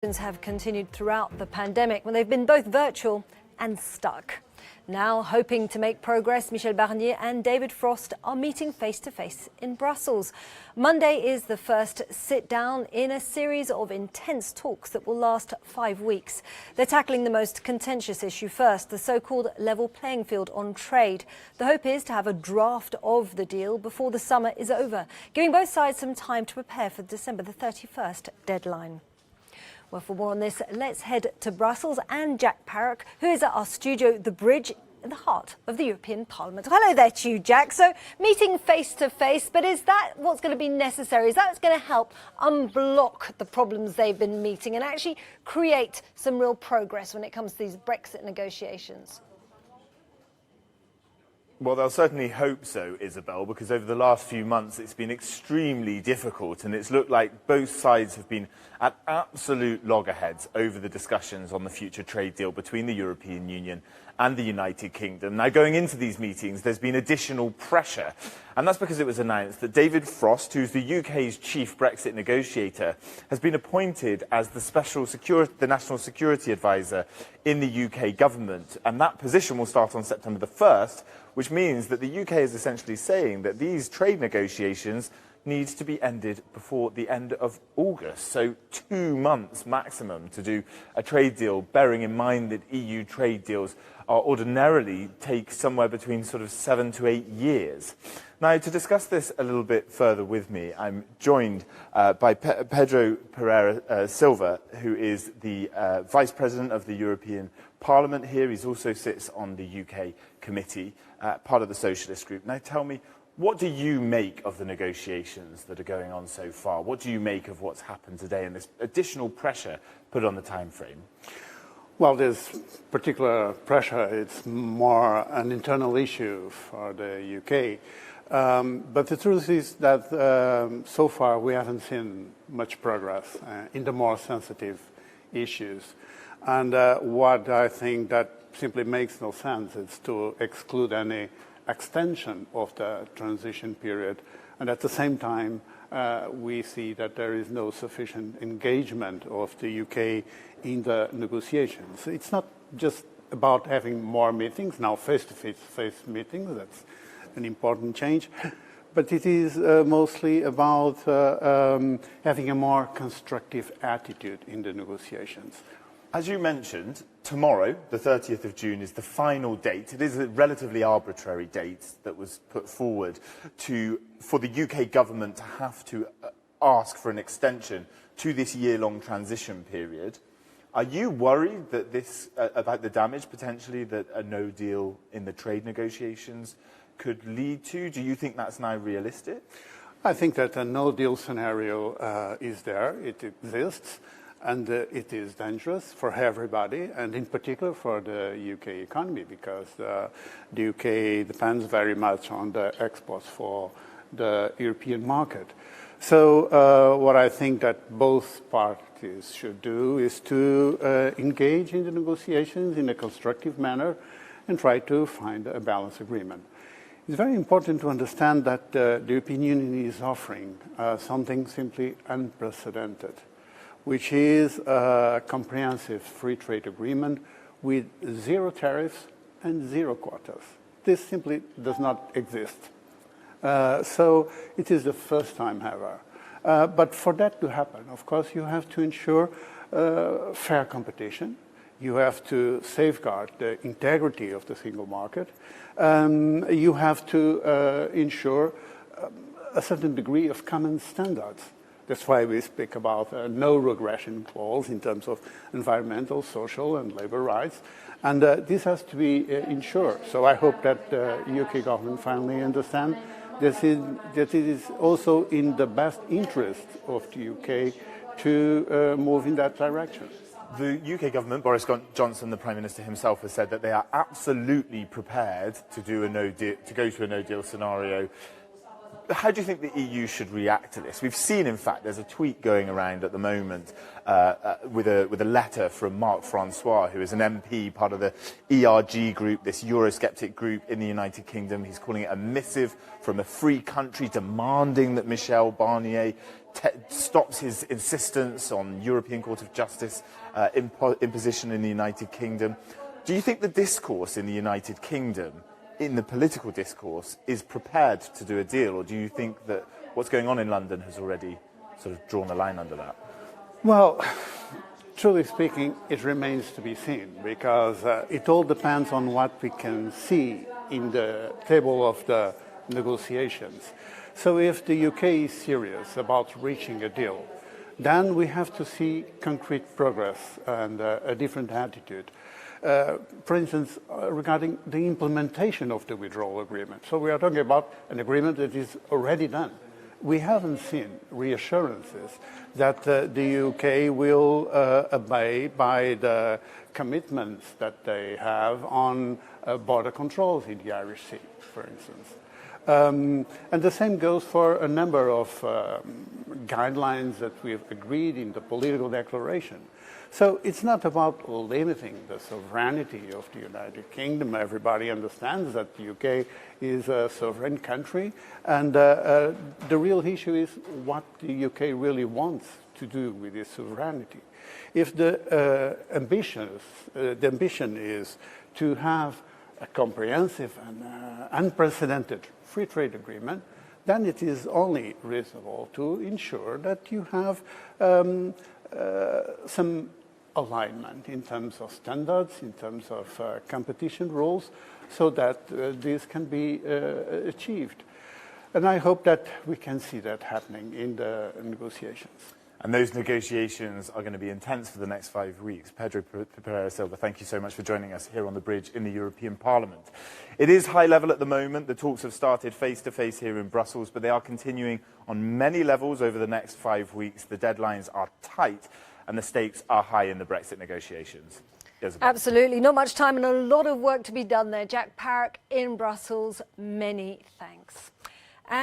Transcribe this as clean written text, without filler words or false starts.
Have continued throughout the pandemic when they've been both virtual and stuck. Now, hoping to make progress, Michel Barnier and David Frost are meeting face-to-face in Brussels. Monday is the first sit-down in a series of intense talks that will last 5 weeks. They're tackling the most contentious issue first, the so-called level playing field on trade. The hope is to have a draft of the deal before the summer is over, giving both sides some time to prepare for December the 31st deadline. Well, for more on this, let's head to Brussels and Jack Parrock, who is at our studio, The Bridge, in the heart of the European Parliament. Hello there to you, Jack. So, meeting face-to-face, but is that what's going to be necessary? Is that what's going to help unblock the problems they've been meeting and actually create some real progress when it comes to these Brexit negotiations? Well, they'll certainly hope so, Isabel, because over the last few months it's been extremely difficult and it's looked like both sides have been at absolute loggerheads over the discussions on the future trade deal between the European Union and the United Kingdom. Now, going into these meetings, there's been additional pressure, and that's because it was announced that David Frost, who's the UK's chief Brexit negotiator, has been appointed as the National Security Advisor in the UK government, and that position will start on September the 1st, which means that the UK is essentially saying that these trade negotiations needs to be ended before the end of August. So 2 months maximum to do a trade deal, bearing in mind that EU trade deals are ordinarily take somewhere between sort of 7 to 8 years. Now, to discuss this a little bit further with me, I'm joined by Pedro Silva, who is the Vice President of the European Parliament here. He also sits on the UK committee, part of the Socialist group. Now, tell me, what do you make of the negotiations that are going on so far? What do you make of what's happened today and this additional pressure put on the time frame? Well, this particular pressure, it's more an internal issue for the UK. But the truth is that so far we haven't seen much progress in the more sensitive issues. And what I think that simply makes no sense is to exclude any extension of the transition period. And at the same time, we see that there is no sufficient engagement of the UK in the negotiations. It's not just about having more meetings, now face-to-face meetings, that's an important change, but it is mostly about having a more constructive attitude in the negotiations. As you mentioned, tomorrow, the 30th of June, is the final date. It is a relatively arbitrary date that was put forward for the UK government to have to ask for an extension to this year-long transition period. Are you worried that about the damage, potentially, that a no deal in the trade negotiations could lead to? Do you think that's now realistic? I think that a no-deal scenario is there. It exists. And it is dangerous for everybody, and in particular for the UK economy, because the UK depends very much on the exports for the European market. So what I think that both parties should do is to engage in the negotiations in a constructive manner and try to find a balanced agreement. It's very important to understand that the European Union is offering something simply unprecedented, which is a comprehensive free trade agreement with 0 tariffs and 0 quotas. This simply does not exist. So it is the first time ever. But for that to happen, of course, you have to ensure fair competition. You have to safeguard the integrity of the single market. You have to ensure a certain degree of common standards. That's why we speak about no regression clause in terms of environmental, social, and labor rights. And this has to be ensured. So I hope that the UK government finally understands that it is also in the best interest of the UK to move in that direction. The UK government, Boris Johnson, the Prime Minister himself, has said that they are absolutely prepared to go to a no-deal scenario how do you think the EU should react to this? We've seen, in fact, there's a tweet going around at the moment with a letter from Marc Francois, who is an MP, part of the ERG group, this Eurosceptic group in the United Kingdom. He's calling it a missive from a free country demanding that Michel Barnier stops his insistence on European Court of Justice imposition in the United Kingdom. Do you think the discourse in the United Kingdom, in the political discourse, is prepared to do a deal, or do you think that what's going on in London has already sort of drawn a line under that? Well, truly speaking, it remains to be seen, because it all depends on what we can see in the table of the negotiations. So if the UK is serious about reaching a deal, then we have to see concrete progress and a different attitude. For instance, regarding the implementation of the withdrawal agreement. So we are talking about an agreement that is already done. We haven't seen reassurances that the UK will obey by the commitments that they have on border controls in the Irish Sea, for instance. And the same goes for a number of guidelines that we've agreed in the political declaration. So it's not about limiting the sovereignty of the United Kingdom. Everybody understands that the UK is a sovereign country, and the real issue is what the UK really wants to do with its sovereignty. If the ambition is to have a comprehensive and unprecedented free trade agreement, then it is only reasonable to ensure that you have some alignment in terms of standards, in terms of competition rules, so that this can be achieved. And I hope that we can see that happening in the negotiations. And those negotiations are going to be intense for the next 5 weeks. Pedro Silva, thank you so much for joining us here on the bridge in the European Parliament. It is high level at the moment. The talks have started face-to-face here in Brussels, but they are continuing on many levels over the next 5 weeks. The deadlines are tight and the stakes are high in the Brexit negotiations. Isabel. Absolutely. Not much time and a lot of work to be done there. Jack Parrock in Brussels, many thanks.